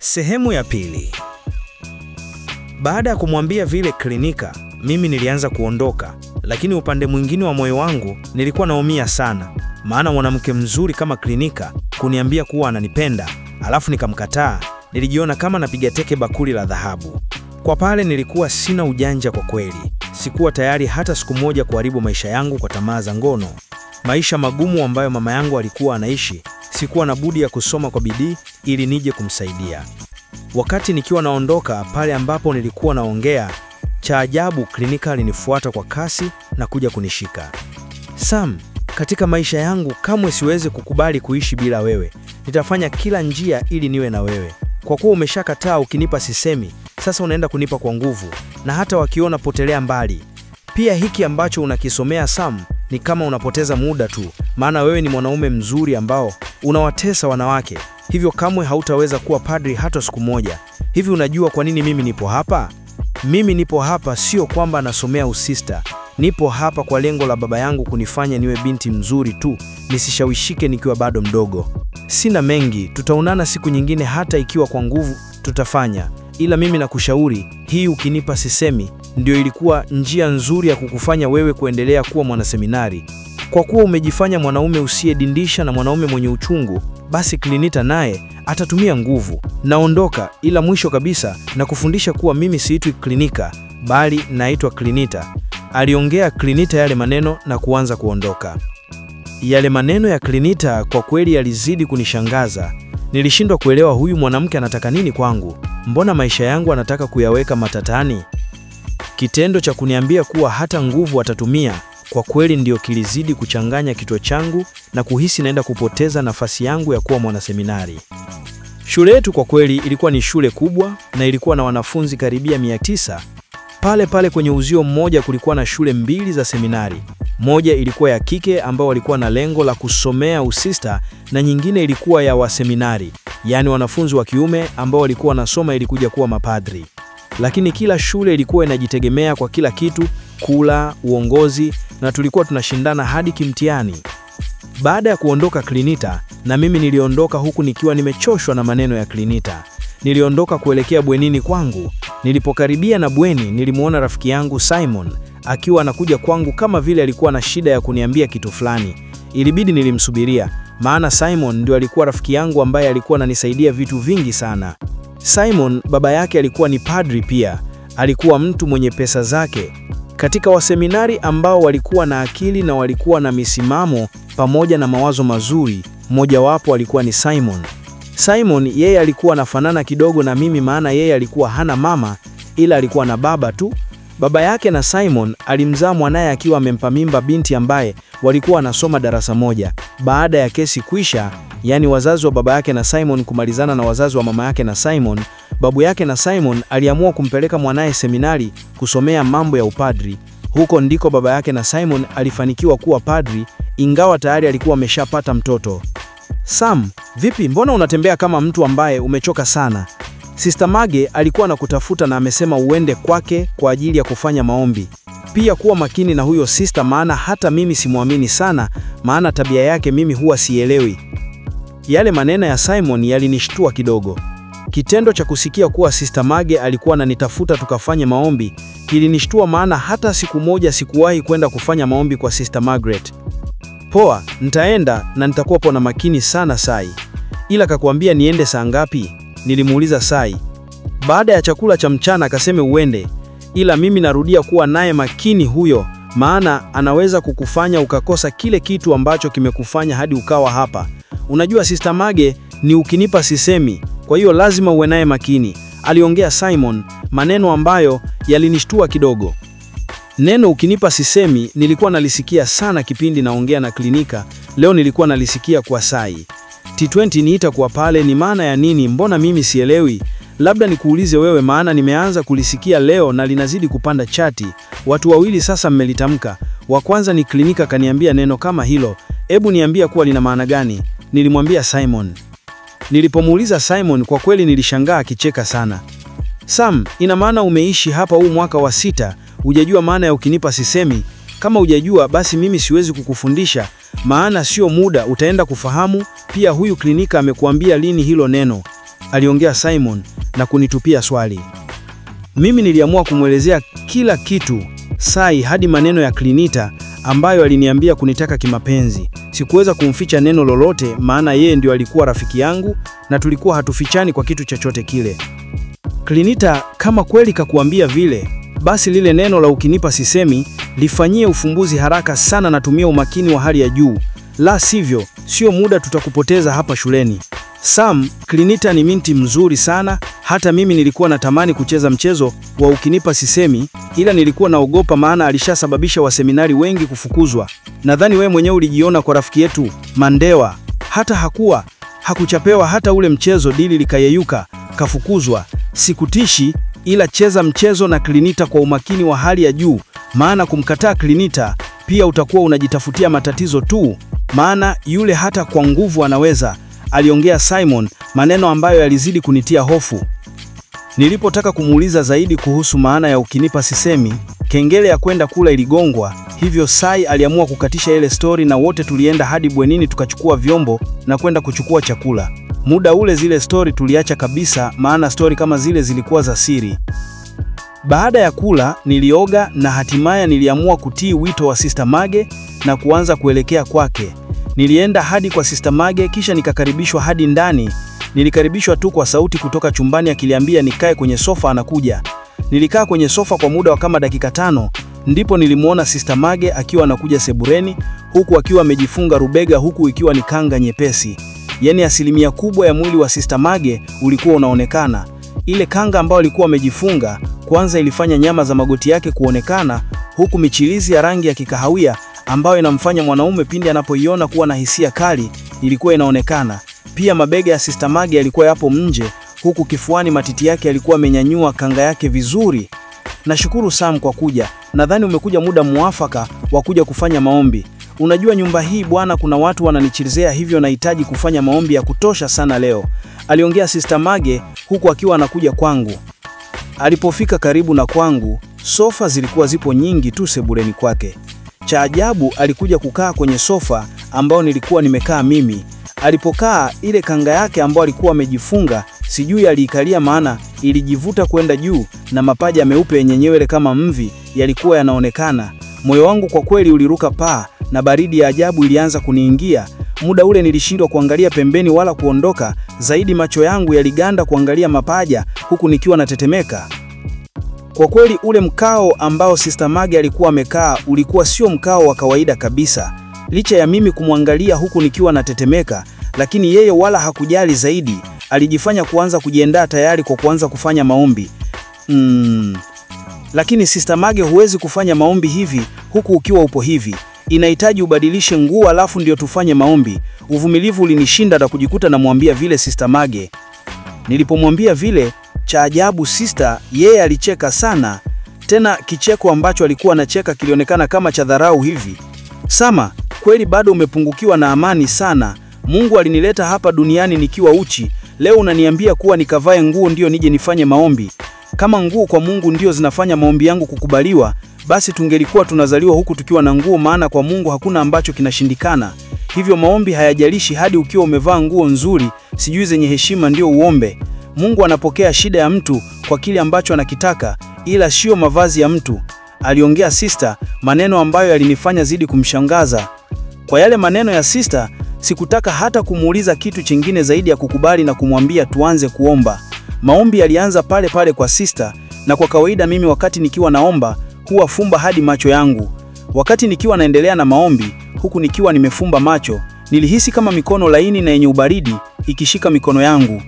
Sehemu ya pili. Baada ya kumwambia vile Klinika, mimi nilianza kuondoka, lakini upande mwingine wa moyo wangu nilikuwa naumia sana, maana mwanamke mzuri kama Klinika kuniambia kuwa ananipenda, alafu nikamkataa. Nilijiona kama napiga teke bakuli la dhahabu. Kwa pale nilikuwa sina ujanja kwa kweli. Sikuwa tayari hata siku moja kuharibu maisha yangu kwa tamaa za ngono. Maisha magumu ambayo mama yangu alikuwa anaishi, sikuwa na budi ya kusoma kwa bidii ili nije kumsaidia. Wakati nikiwa naondoka pale ambapo nilikuwa naongea, cha ajabu Klinika alinifuata kwa kasi na kuja kunishika. Sam, katika maisha yangu kamwe siwezi kukubali kuishi bila wewe. Nitafanya kila njia ili niwe na wewe. Kwa kuwa umeshakataa ukinipa sisemi, sasa unaenda kunipa kwa nguvu, na hata wakiona potelea mbali. Pia hiki ambacho unakisomea Sam, ni kama unapoteza muda tu, maana wewe ni mwanaume mzuri ambao unawatesa wanawake. Hivyo kamwe hautaweza kuwa padri hata siku moja. Hivi unajua kwa nini mimi nipo hapa? Mimi nipo hapa sio kwamba nasomea usista. Nipo hapa kwa lengo la baba yangu kunifanya niwe binti mzuri tu, nisishawishike nikiwa bado mdogo. Sina mengi, tutaonana siku nyingine, hata ikiwa kwa nguvu tutafanya. Ila mimi nakushauri, hii ukinipa sisemi ndio ilikuwa njia nzuri ya kukufanya wewe kuendelea kuwa mwanaseminari. Kwa kuwa umejifanya mwanaume usiyedindisha na mwanaume mwenye uchungu, basi Klinika naye atatumia nguvu. Naondoka, ila mwisho kabisa na kufundisha kuwa mimi siitwi Klinika, bali naitwa Klinika. Aliongea Klinika yale maneno na kuanza kuondoka. Yale maneno ya Klinika kwa kweli yalizidi kunishangaza. Nilishindwa kuelewa huyu mwanamke anataka nini kwangu. Mbona maisha yangu anataka kuyaweka matatani? Kitendo cha kuniambia kuwa hata nguvu atatumia, kwa kweli ndio kilizidi kuchanganya kichwa changu na kuhisi naenda kupoteza nafasi yangu ya kuwa mwanaseminari. Shule yetu kwa kweli ilikuwa ni shule kubwa na ilikuwa na wanafunzi karibia 900. Pale pale kwenye uzio mmoja kulikuwa na shule mbili za seminari. Moja ilikuwa ya kike ambao walikuwa na lengo la kusomea usista, na nyingine ilikuwa ya waseminari, yani wanafunzi wa kiume ambao walikuwa wanasoma ili kuja kuwa mapadri. Lakini kila shule ilikuwa inajitegemea kwa kila kitu, kula, uongozi, na tulikuwa tunashindana hadi kimtihani. Baada ya kuondoka Klinika, na mimi niliondoka huku nikiwa nimechoshwa na maneno ya Klinika. Niliondoka kuelekea bwenini kwangu. Nilipokaribia na bweni, nilimuona rafiki yangu Simon akiwa anakuja kwangu kama vile alikuwa na shida ya kuniambia kitu fulani. Ilibidi nilimsubiria, maana Simon ndio alikuwa rafiki yangu ambaye alikuwa ananisaidia vitu vingi sana. Simon baba yake alikuwa ni padri pia. Alikuwa mtu mwenye pesa zake. Katika waseminari ambao walikuwa na akili na walikuwa na misimamo pamoja na mawazo mazuri, mmoja wapo alikuwa ni Simon. Simon yeye alikuwa anafanana kidogo na mimi, maana yeye alikuwa hana mama ila alikuwa na baba tu. Baba yake na Simon alimzaa mwanaye akiwa amempa mimba binti ambaye walikuwa wanasoma darasa moja. Baada ya kesi kuisha, yani wazazi wa baba yake na Simon kumalizana na wazazi wa mama yake na Simon, babu yake na Simon aliamua kumpeleka mwanaye seminari kusomea mambo ya upadri. Huko ndiko baba yake na Simon alifanikiwa kuwa padri, ingawa tayari alikuwa ameshapata mtoto. Sam, vipi, mbona unatembea kama mtu ambaye umechoka sana? Sister Mage alikuwa anakutafuta na amesema uende kwake kwa ajili ya kufanya maombi. Pia kuwa makini na huyo sister, maana hata mimi simuamini sana, maana tabia yake mimi huwa sielewi. Yale maneno ya Simon yalinishtua kidogo. Kitendo cha kusikia kuwa Sister Mage alikuwa ananitafuta tukafanye maombi kilinishtua, maana hata siku moja sikuwahi kwenda kufanya maombi kwa Sister Margaret. Poa, nitaenda na nitakuwa pona makini sana Sai. Ila kakuambia niende saa ngapi? Nilimuuliza Sai. Baada ya chakula cha mchana akaseme uende, ila mimi narudia kuwa naye makini huyo, maana anaweza kukufanya ukakosa kile kitu ambacho kimekufanya hadi ukawa hapa. Unajua Sister Mage ni ukinipa sisemi, kwa hiyo lazima uwe naye makini, aliongea Simon, maneno ambayo yalinishtua kidogo. Neno ukinipa sisemi nilikuwa nalisikia sana kipindi naongea na Klinika, leo nilikuwa nalisikia kwa Sai. T20 niita kwa pale ni maana ya nini? Mbona mimi sielewi? Labda nikuulize wewe, maana nimeanza kulisikia leo na linazidi kupanda chati. Watu wawili sasa mmelitamka. Wa kwanza ni Klinika kaniambia neno kama hilo. Hebu niambia kuwa lina maana gani? Nilimwambia Simon. Nilipomuuliza Simon, kwa kweli nilishangaa akicheka sana. Sam, ina maana umeishi hapa huu mwaka wa 6, hujajua maana ya ukinipa sisemi? Kama hujajua basi mimi siwezi kukufundisha, maana sio muda utaenda kufahamu. Pia huyu Klinika amekuambia lini hilo neno? aliongea Simon na kunitupia swali. Mimi niliamua kumwelezea kila kitu Sai, hadi maneno ya Klinita ambayo aliniambia kunitaka kimapenzi. Sikuweza kumficha neno lolote, maana yeye ndio alikuwa rafiki yangu na tulikuwa hatufichani kwa kitu chochote kile. Klinita, kama kweli kakuambia vile, basi lile neno la ukinipa sisemi lifanyie ufumbuzi haraka sana, natumia umakini wa hali ya juu. La sivyo, sio muda tutakupoteza hapa shuleni. Sam, Klinita ni binti mzuri sana, hata mimi nilikuwa natamani kucheza mchezo wa ukinipa sisemi, ila nilikuwa naogopa maana alishasababisha waseminari wengi kufukuzwa. Nadhani wewe mwenyewe ulijiona kwa rafiki yetu Mandewa, hata hakuchapewa hata ule mchezo, dili likayeyuka, kafukuzwa. Sikutishi, ila cheza mchezo na Klinita kwa umakini wa hali ya juu, maana kumkataa Klinita pia utakuwa unajitafutia matatizo tu, maana yule hata kwa nguvu anaweza, aliongea Simon, maneno ambayo yalizidi kunitia hofu. Nilipotaka kumuuliza zaidi kuhusu maana ya ukinipa sisemi, kengele ya kwenda kula iligongwa, hivyo Sai aliamua kukatisha ile story na wote tulienda hadi bwenini tukachukua vyombo na kwenda kuchukua chakula. Muda ule zile story tuliacha kabisa, maana story kama zile zilikuwa za siri. Baada ya kula nilioga na hatimaye niliamua kutii wito wa Sister Mage na kuanza kuelekea kwake. Nilienda hadi kwa Sister Mage kisha nikakaribishwa hadi ndani. Nilikaribishwa tu kwa sauti kutoka chumbani akiliambia nikae kwenye sofa, anakuja. Nilikaa kwenye sofa kwa muda wa kama dakika 5, ndipo nilimuona Sister Mage akiwa anakuja sebureni, huku akiwa amejifunga rubega, huku ikiwa ni kanga nyepesi. Yaani asilimia kubwa ya mwili wa Sister Mage ulikuwa unaonekana. Ile kanga ambayo alikuwa amejifunga kwanza ilifanya nyama za magoti yake kuonekana, huku michirizi ya rangi ya kikahawia ambayo inamfanya mwanaume pindi anapoiona kuwa na hisia kali ilikuwa inaonekana. Pia mabega ya Sister Mage yalikuwa yapo nje, huku kifuani matiti yake yalikuwa amenyanyua kanga yake vizuri. Nashukuru Sam kwa kuja. Nadhani umekuja muda muafaka wa kuja kufanya maombi. Unajua nyumba hii bwana, kuna watu wananichezea, hivyo nahitaji kufanya maombi ya kutosha sana leo, aliongea Sister Mage huku akiwa anakuja kwangu. Alipofika karibu na kwangu, sofa zilikuwa zipo nyingi tu sebuleni kwake. Cha ajabu, alikuja kukaa kwenye sofa ambao nilikuwa nimekaa mimi. Alipokaa, ile kanga yake ambayo alikuwa amejifunga, sijui aliikalia maana ilijivuta kwenda juu na mapaja meupe yenye nywele kama mvi yalikuwa yanaonekana. Moyo wangu kwa kweli uliruka paa na baridi ya ajabu ilianza kuniingia. Muda ule nilishindwa kuangalia pembeni wala kuondoka, zaidi macho yangu yaliganda kuangalia mapaja huku nikiwa natetemeka. Kwa kweli ule mkao ambao Sister Mage alikuwa amekaa ulikuwa sio mkao wa kawaida kabisa. Licha ya mimi kumwangalia huku nikiwa natetemeka, lakini yeye wala hakujali zaidi. Alijifanya kuanza kujiandaa tayari kwa kuanza kufanya maombi. Lakini Sister Mage, huwezi kufanya maombi hivi huku ukiwa upo hivi. Inahitaji ubadilishe nguo alafu ndio tufanye maombi. Uvumilivu ulinishinda na kujikuta namwambia vile Sister Mage. Nilipomwambia vile, cha ajabu Sister yeye alicheka sana. Tena kicheko ambacho alikuwa anacheka kilionekana kama cha dharau hivi. Sama, kweli bado umepungukiwa na amani sana. Mungu alinileta hapa duniani nikiwa uchi. Leo unaniambia kuwa nikavae nguo ndio nije nifanye maombi. Kama nguo kwa Mungu ndio zinafanya maombi yangu kukubaliwa, basi tungelikuwa tunazaliwa huku tukiwa na nguo, maana kwa Mungu hakuna ambacho kinashindikana. Hivyo maombi hayajalishi hadi ukiwa umevaa nguo nzuri, sijui zenye heshima ndio uombe. Mungu anapokea shida ya mtu kwa kile ambacho anakitaka, ila sio mavazi ya mtu, aliongea Sister, maneno ambayo yalinifanya zidi kumshangaza. Kwa yale maneno ya Sister, sikutaka hata kumuuliza kitu chingine zaidi ya kukubali na kumwambia tuanze kuomba. Maombi yalianza pale pale kwa Sister, na kwa kawaida mimi wakati nikiwa naomba huwa fumba hadi macho yangu. Wakati nikiwa naendelea na maombi huku nikiwa nimefumba macho, nilihisi kama mikono laini na yenye ubaridi ikishika mikono yangu.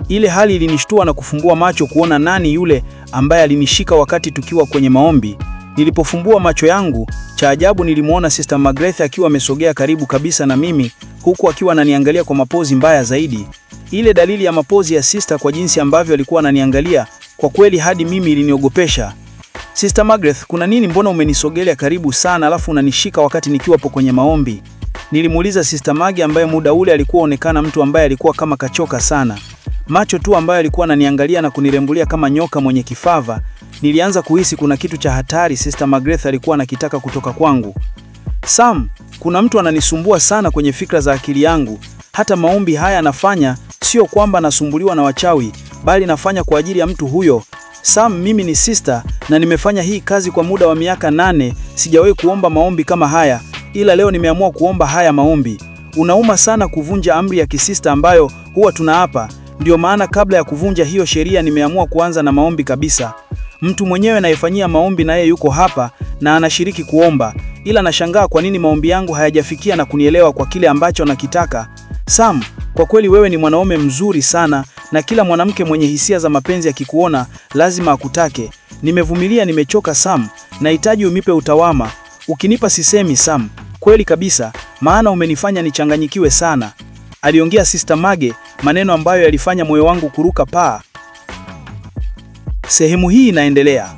Ile hali ilinishtua na kufumbua macho kuona nani yule ambaye alinishika wakati tukiwa kwenye maombi. Nilipofumbua macho yangu, cha ajabu nilimuona Sister Margaret akiwa amesogea karibu kabisa na mimi, huku akiwa ananiangalia kwa mapozi mbaya zaidi. Ile dalili ya mapozi ya Sister kwa jinsi ambavyo alikuwa ananiangalia, kwa kweli hadi mimi iliniogopesha. Sister Margaret, kuna nini? Mbona umenisogelea karibu sana alafu unanishika wakati nikiwa hapo kwenye maombi? Nilimuuliza Sister Mage ambaye muda ule alikuwa onekana mtu ambaye alikuwa kama kachoka sana. Macho tu ambayo alikuwa ananiangalia na kunirembulia kama nyoka mwenye kifava. Nilianza kuhisi kuna kitu cha hatari Sister Margaret alikuwa anakitaka kutoka kwangu. Sam, kuna mtu ananisumbua sana kwenye fikra za akili yangu. Hata maombi haya nafanya sio kwamba nasumbuliwa na wachawi, bali nafanya kwa ajili ya mtu huyo. Sam, mimi ni sister na nimefanya hii kazi kwa muda wa miaka 8. Sijawahi kuomba maombi kama haya, ila leo nimeamua kuomba haya maombi. Unauma sana kuvunja amri ya kisista ambayo huwa tunaapa. Ndio maana kabla ya kuvunja hiyo sheria nimeamua kuanza na maombi kabisa. Mtu mwenyewe anayefanyia maombi na yeye yuko hapa na anashiriki kuomba, ila nashangaa kwa nini maombi yangu hayajafikia na kunielewa kwa kile ambacho nakitaka. Sam, kwa kweli wewe ni mwanaume mzuri sana, na kila mwanamke mwenye hisia za mapenzi akikuona lazima akutake. Nimevumilia, nimechoka Sam, nahitaji umipe utawama. Ukinipa sisemi Sam, kweli kabisa, maana umenifanya nichanganyikiwe sana, aliongea Sister Mage, maneno ambayo yalifanya moyo wangu kuruka paa. Sehemu hii inaendelea.